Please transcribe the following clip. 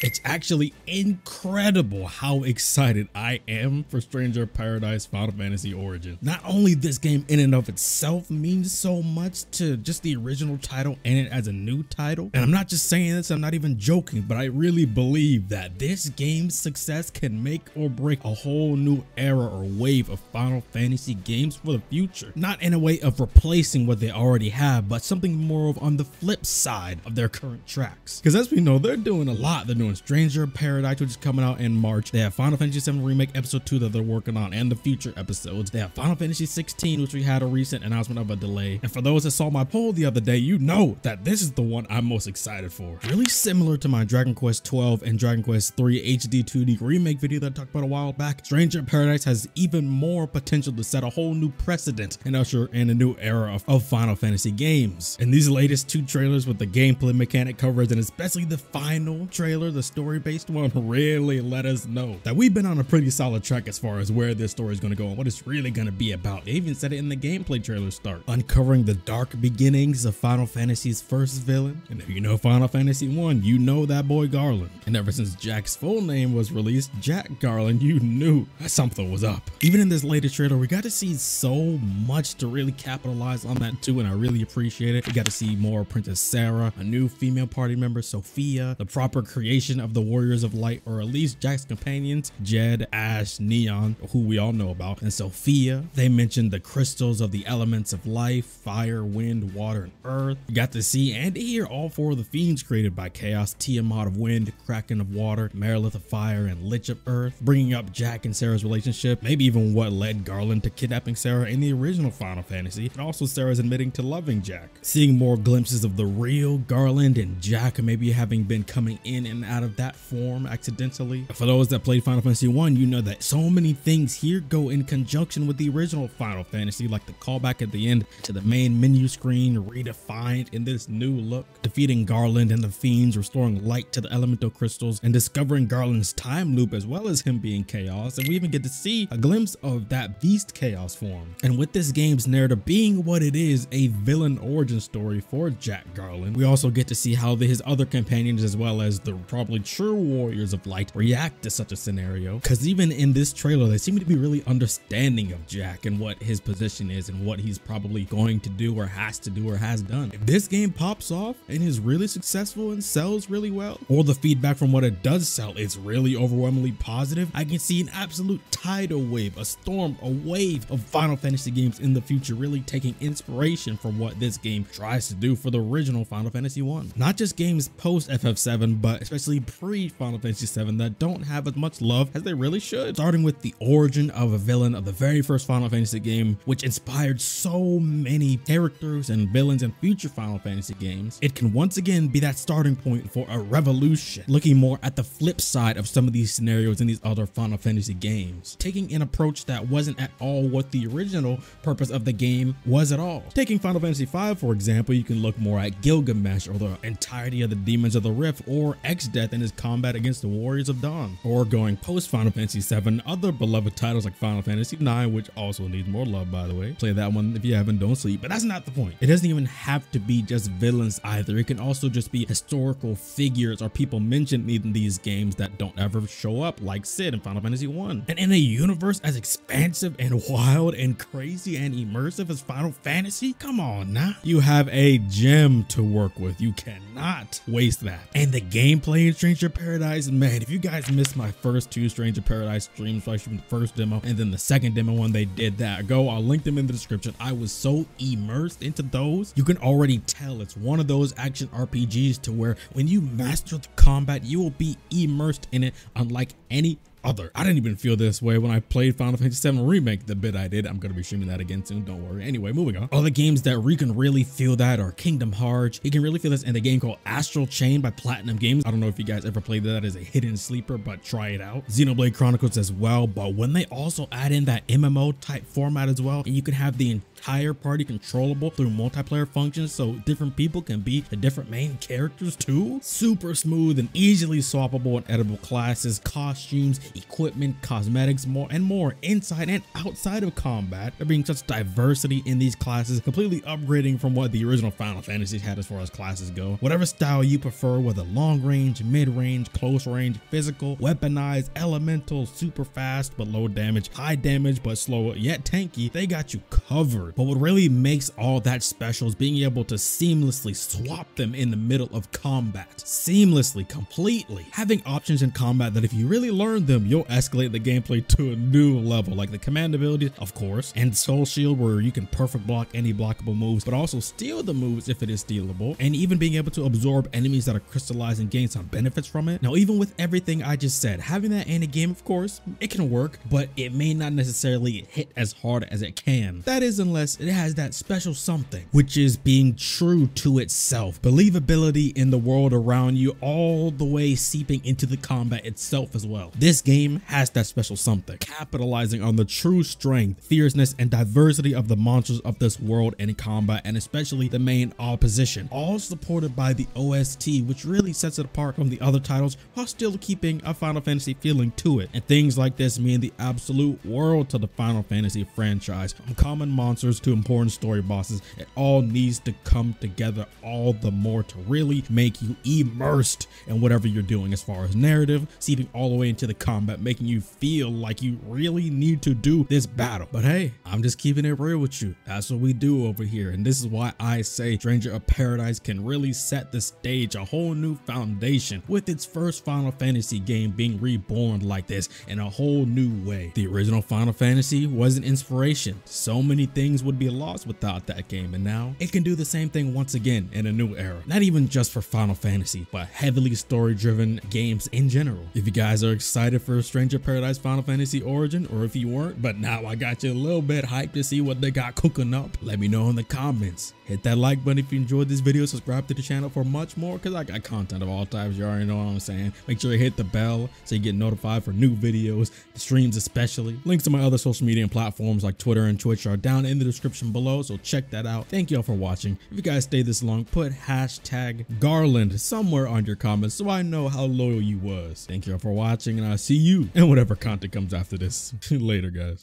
It's actually incredible how excited I am for Stranger of Paradise Final Fantasy Origin. Not only this game in and of itself means so much to just the original title and it as a new title, and I'm not just saying this, I'm not even joking, but I really believe that this game's success can make or break a whole new era or wave of Final Fantasy games for the future. Not in a way of replacing what they already have, but something more of on the flip side of their current tracks. Because as we know, they're doing a lot. They're doing Stranger of Paradise, which is coming out in March. They have Final Fantasy VII Remake Episode 2 that they're working on, and the future episodes. They have Final Fantasy 16, which we had a recent announcement of a delay. And for those that saw my poll the other day, you know that this is the one I'm most excited for. Really similar to my Dragon Quest 12 and Dragon Quest 3 HD 2D remake video that I talked about a while back. Stranger of Paradise has even more potential to set a whole new precedent and usher in a new era of Final Fantasy games. And these latest two trailers with the gameplay mechanic coverage, and especially the final trailer, the story-based one, really let us know that we've been on a pretty solid track as far as where this story is going to go and what it's really going to be about. They even said it in the gameplay trailer start, uncovering the dark beginnings of Final Fantasy's first villain. And if you know Final Fantasy 1, you know that boy Garland. And ever since Jack's full name was released, Jack Garland, you knew that something was up. Even in this latest trailer, we got to see so much to really capitalize on that too, and I really appreciate it. We got to see more Princess Sarah, a new female party member, Sophia, the proper creation of the Warriors of Light, or at least Jack's companions, Jed, Ash, Neon, who we all know about, and Sophia. They mentioned the crystals of the elements of life, fire, wind, water, and earth. We got to see and hear all four of the fiends created by Chaos: Tiamat of wind, Kraken of water, Merilith of fire, and Lich of earth, bringing up Jack and Sarah's relationship, maybe even what led Garland to kidnapping Sarah in the original Final Fantasy, and also Sarah's admitting to loving Jack. Seeing more glimpses of the real Garland and Jack maybe having been coming in and out of that form accidentally. For those that played Final Fantasy 1, you know that so many things here go in conjunction with the original Final Fantasy, like the callback at the end to the main menu screen redefined in this new look, defeating Garland and the fiends, restoring light to the elemental crystals, and discovering Garland's time loop as well as him being Chaos. And we even get to see a glimpse of that beast Chaos form. And with this game's narrative being what it is, a villain origin story for Jack Garland, we also get to see how his other companions as well as the probably true Warriors of Light react to such a scenario. Because even in this trailer, they seem to be really understanding of Jack and what his position is and what he's probably going to do or has to do or has done. If this game pops off and is really successful and sells really well, or the feedback from what it does sell is really overwhelmingly positive, I can see an absolute tidal wave, a storm, a wave of Final Fantasy games in the future really taking inspiration from what this game tries to do for the original Final Fantasy 1. Not just games post FF7, but especially pre Final Fantasy 7 that don't have as much love as they really should. Starting with the origin of a villain of the very first Final Fantasy game, which inspired so many characters and villains in future Final Fantasy games, it can once again be that starting point for a revolution, looking more at the flip side of some of these scenarios in these other Final Fantasy games, taking an approach that wasn't at all what the original purpose of the game was at all. Taking Final Fantasy V, for example, you can look more at Gilgamesh or the entirety of the Demons of the Rift, or Exdeath and his combat against the Warriors of Dawn, or going post Final Fantasy VII, other beloved titles like Final Fantasy IX, which also needs more love, by the way. Play that one if you haven't, don't sleep. But that's not the point. It doesn't even have to be just villains either. It can also just be historical figures or people mentioned in these games that don't ever show up, like Sid in Final Fantasy I. And in a universe as expansive and wild and crazy and immersive as Final Fantasy, come on now, you have a gem to work with. You cannot waste that. And the gameplay in Stranger of Paradise, man, if you guys missed my first two Stranger of Paradise streams, like from the first demo and then the second demo when they did that, I'll link them in the description. I was so immersed into those. You can already tell it's one of those action RPGs to where when you master the combat, you will be immersed in it unlike any other. I didn't even feel this way when I played Final Fantasy VII Remake, the bit I did. I'm going to be streaming that again soon, don't worry. Anyway, moving on. Other games that we can really feel that are Kingdom Hearts. You can really feel this in the game called Astral Chain by Platinum Games. I don't know if you guys ever played that as a hidden sleeper, but try it out. Xenoblade Chronicles as well, but when they also add in that MMO type format as well, and you can have the entire party controllable through multiplayer functions so different people can be the different main characters too. Super smooth and easily swappable and edible classes, costumes, equipment, cosmetics, more and more inside and outside of combat. There being such diversity in these classes, completely upgrading from what the original Final Fantasy had as far as classes go. Whatever style you prefer, whether long range, mid range, close range, physical, weaponized, elemental, super fast but low damage, high damage but slow yet tanky, they got you covered. But what really makes all that special is being able to seamlessly swap them in the middle of combat. Seamlessly, completely. Having options in combat that if you really learn them, you'll escalate the gameplay to a new level, like the command abilities, of course, and Soul Shield where you can perfect block any blockable moves, but also steal the moves if it is stealable, and even being able to absorb enemies that are crystallized and gain some benefits from it. Now, even with everything I just said, having that in a game, of course, it can work, but it may not necessarily hit as hard as it can. That is unless it has that special something, which is being true to itself. Believability in the world around you, all the way seeping into the combat itself as well. This game has that special something, capitalizing on the true strength, fierceness, and diversity of the monsters of this world in combat, and especially the main opposition, all supported by the OST, which really sets it apart from the other titles while still keeping a Final Fantasy feeling to it. And things like this mean the absolute world to the Final Fantasy franchise. From common monsters to important story bosses, it all needs to come together all the more to really make you immersed in whatever you're doing as far as narrative, seeping all the way into the combat, making you feel like you really need to do this battle. But hey, I'm just keeping it real with you. That's what we do over here, and this is why I say Stranger of Paradise can really set the stage, a whole new foundation, with its first Final Fantasy game being reborn like this in a whole new way. The original Final Fantasy was an inspiration. So many things would be lost without that game, and now it can do the same thing once again in a new era. Not even just for Final Fantasy, but heavily story-driven games in general. If you guys are excited for Stranger of Paradise Final Fantasy Origin, or if you weren't, but now I got you a little bit hyped to see what they got cooking up, let me know in the comments. Hit that like button if you enjoyed this video, subscribe to the channel for much more, because I got content of all types, you already know what I'm saying. Make sure you hit the bell so you get notified for new videos, streams especially. Links to my other social media and platforms like Twitter and Twitch are down in the description below, so check that out. Thank you all for watching. If you guys stayed this long, put hashtag Garland somewhere on your comments so I know how loyal you was. Thank you all for watching, and I'll see you in whatever content comes after this. Later, guys.